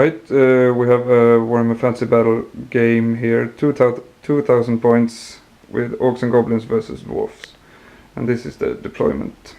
Alright, we have a Warhammer Fantasy Battle game here, 2000 points with Orcs and Goblins versus Dwarfs. And this is the deployment.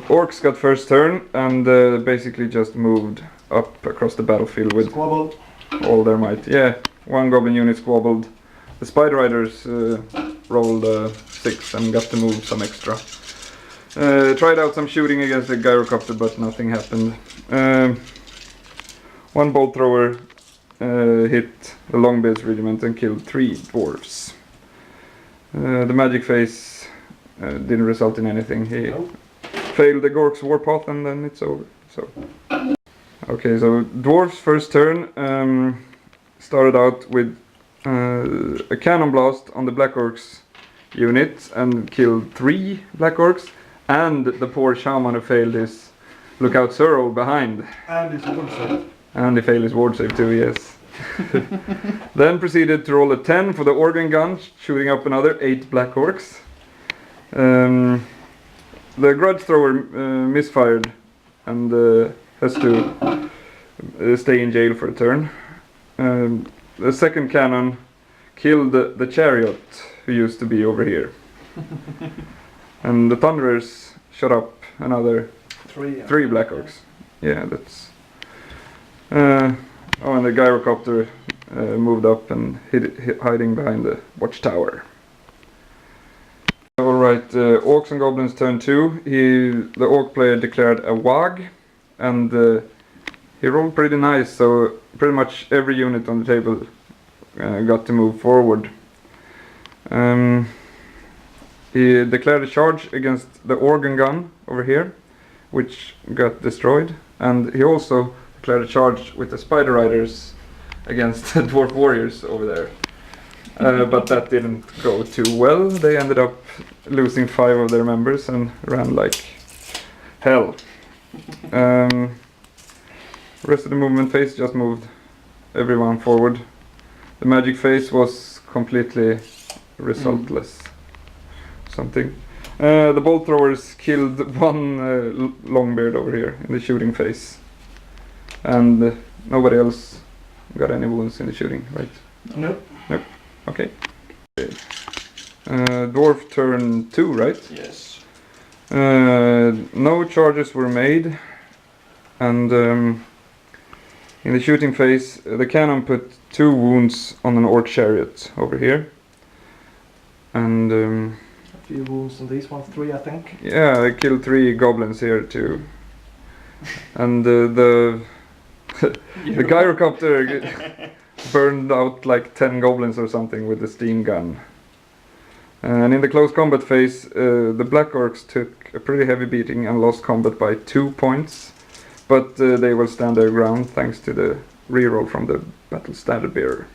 Orcs got first turn and basically just moved up across the battlefield with squabbled all their might. Yeah, one goblin unit squabbled. The Spider Riders rolled 6 and got to move some extra. Tried out some shooting against the gyrocopter, but nothing happened. One bolt thrower hit the Longbeards regiment and killed 3 dwarves. The magic phase didn't result in anything. He failed the Gork's warpath and then it's over. So okay, so Dwarf's first turn started out with a cannon blast on the Black Orcs unit and killed 3 Black Orcs and the poor shaman who failed his lookout Zero behind. and his ward save. And he failed his ward save too, yes. Then proceeded to roll a 10 for the organ gun, shooting up another 8 Black Orcs. The grudge thrower misfired and has to stay in jail for a turn. The second cannon killed the chariot who used to be over here. And the thunderers shot up another 3 Black Orcs. Yeah, that's... oh, and the gyrocopter moved up and hiding behind the watchtower. Alright, Orcs and Goblins turn 2. The Orc player declared a WAG and he rolled pretty nice, so pretty much every unit on the table got to move forward. He declared a charge against the organ gun over here, which got destroyed, and he also declared a charge with the Spider Riders against the Dwarf Warriors over there. But that didn't go too well. They ended up losing 5 of their members and ran like hell. The rest of the movement phase just moved everyone forward. The magic phase was completely resultless. Something. The bolt throwers killed 1 Longbeard over here in the shooting phase. And nobody else got any wounds in the shooting, right? Nope. Nope. Okay. Dwarf turn 2, right? Yes. No charges were made, and in the shooting phase, the cannon put 2 wounds on an orc chariot over here, and A few wounds on these ones, 3 I think. yeah, I killed 3 goblins here too, and the gyrocopter burned out like 10 goblins or something with the steam gun. And in the close combat phase, the Black Orcs took a pretty heavy beating and lost combat by 2 points, but they will stand their ground thanks to the reroll from the battle standard bearer.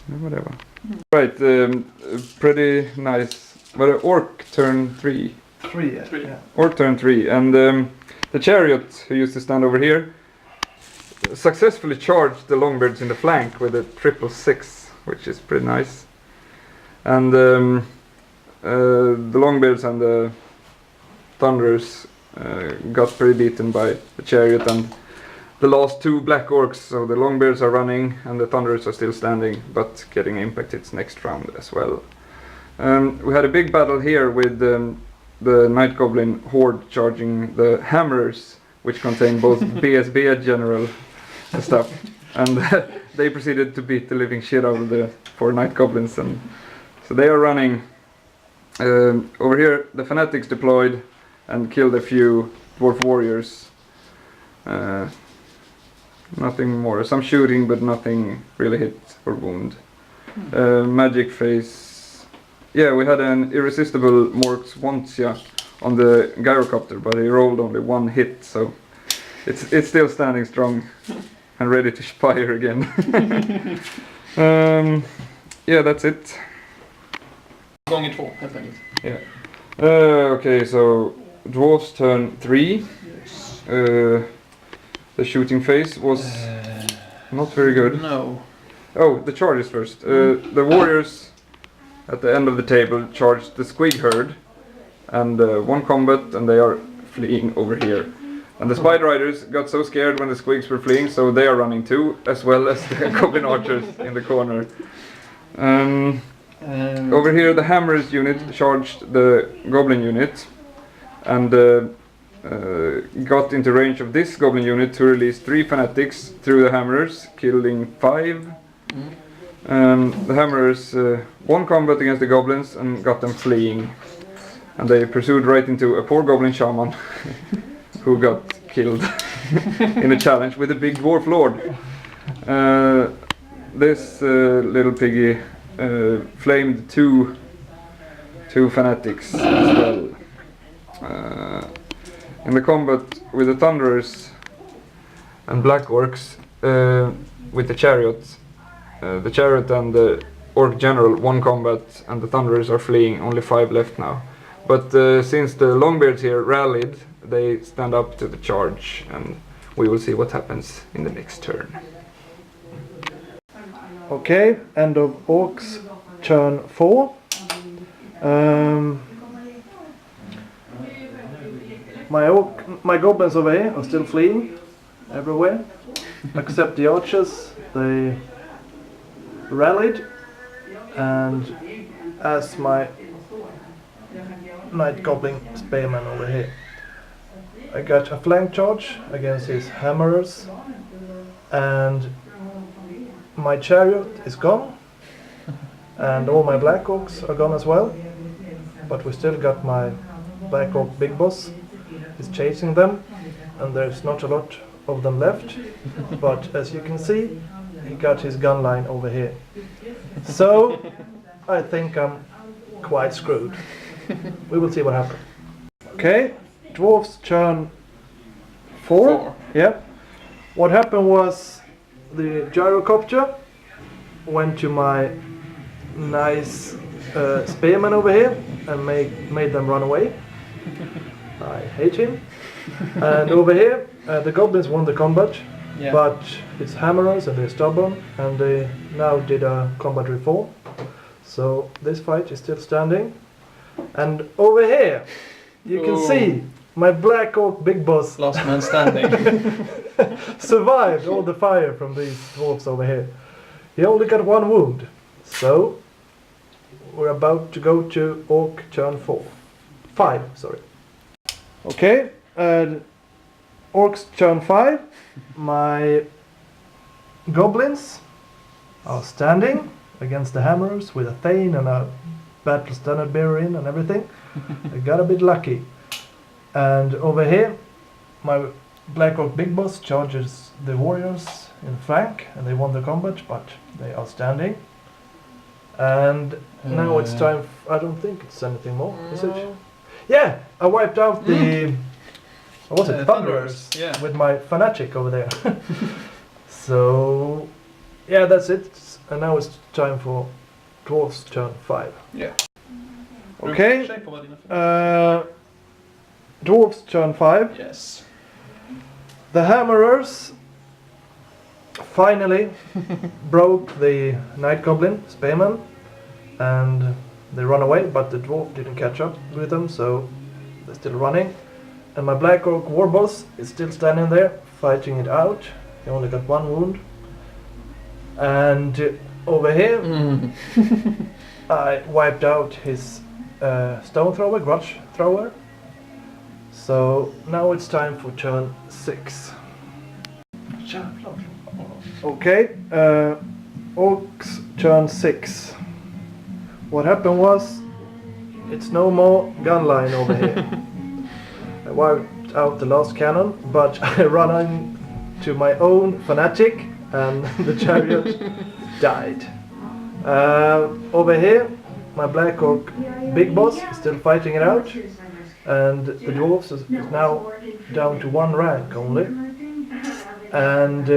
Whatever. Right, pretty nice. But Orc turn 3. 3, yeah. Orc turn 3, and the chariot who used to stand over here successfully charged the Longbeards in the flank with a 666, which is pretty nice. And the Longbeards and the Thunderers got pretty beaten by the chariot, and the last 2 Black Orcs, so the Longbeards are running and the Thunderers are still standing, but getting impact hits next round as well. We had a big battle here with the Night Goblin horde charging the Hammerers, which contain both BSB general stuff, and they proceeded to beat the living shit out of the 4 Night Goblins, and so they are running. Over here the Fanatics deployed and killed a few Dwarf Warriors. Nothing more, some shooting but nothing really hit or wound. Magic phase, yeah, we had an irresistible Morx Wantia on the gyrocopter, but he rolled only 1 hit, so it's still standing strong and ready to fire again. Yeah, that's it. Gånger 2 helt enkelt. Yeah. Okay, so Dwarfs turn 3. Yes. the shooting phase was not very good. No. Oh, the charges first. The warriors at the end of the table charged the squig herd and won combat, and they are fleeing over here. And the Spider Riders got so scared when the squigs were fleeing, so they are running too, as well as the Goblin Archers in the corner. Over here the Hammers unit charged the Goblin unit and got into range of this Goblin unit to release 3 Fanatics through the Hammers, killing 5. The Hammers won combat against the Goblins and got them fleeing. And they pursued right into a poor Goblin Shaman who got killed in a challenge with a big Dwarf Lord. This little piggy flamed 2 Fanatics as well. In the combat with the Thunderers and Black Orcs with the Chariot and the Orc General won combat, and the Thunderers are fleeing, only 5 left now. But since the Longbeards here rallied, they stand up to the charge, and we will see what happens in the next turn. Okay, end of Orcs, turn 4. My goblins over here are still fleeing everywhere, except the archers. They rallied, and as my Night Goblin Spearman over here, I got a flank charge against his hammerers, and my chariot is gone, and all my Black Orcs are gone as well, but we still got my Black Orc Big Boss. He's chasing them, and there's not a lot of them left, but as you can see, he got his gun line over here. So I think I'm quite screwed. We will see what happens. Okay, Dwarfs turn 4. Yeah. What happened was the gyrocopter went to my nice spearman over here and made them run away. I hate him. And over here, the goblins won the combat, but it's hammerers and they're stubborn, and they now did a combat reform. So this fight is still standing. And over here, you can see my Black Orc Big Boss, last man standing, survived all the fire from these dwarfs over here. He only got 1 wound. So we're about to go to Orc turn 5, sorry. Okay, Orcs turn 5. My goblins are standing against the hammers with a Thane and a battle standard bearer in and everything. I got a bit lucky. And over here, my Black Orc Big Boss charges the warriors in flank, and they won the combat, but they are standing. And now it's time. I don't think it's anything more, is it? Yeah, I wiped out the what was it? Thunderers. Yeah. With my Fanatic over there. So yeah, that's it. And now it's time for Dwarfs turn 5. Yeah. Okay. Dwarfs turn 5. Yes. The hammerers finally broke the Night Goblin Spearman, and they run away, but the dwarf didn't catch up with them, so they're still running. And my Black Orc Warboss is still standing there, fighting it out. He only got 1 wound. And over here, I wiped out his stone thrower, grudge thrower. So now it's time for turn 6. Okay, Orcs turn 6. What happened was, it's no more gun line over here. I wiped out the last cannon, but I ran into my own Fanatic, and the chariot died. Over here, my Black Orc Big Boss is still fighting it out, and the dwarves is now down to 1 rank only. And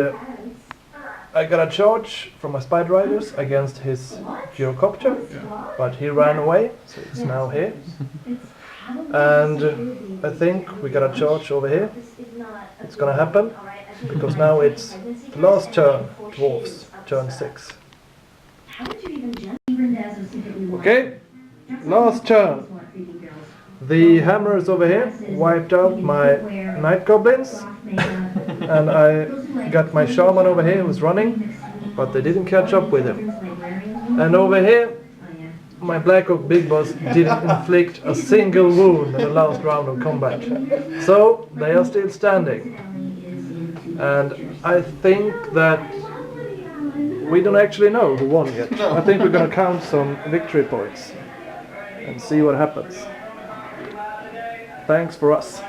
I got a charge from my Spider Riders against his Gyrocopter, but he ran away, so it's now here. And I think we got a charge over here. It's gonna happen because now it's the last turn, Dwarfs, turn 6. Okay, last turn. The hammers over here wiped out my night goblins, and I got my shaman over here who's running, but they didn't catch up with him. And over here, my Black Oak Big Boss didn't inflict a single wound in the last round of combat. So they are still standing. And I think that we don't actually know who won yet. I think we're gonna count some victory points and see what happens. Thanks for us.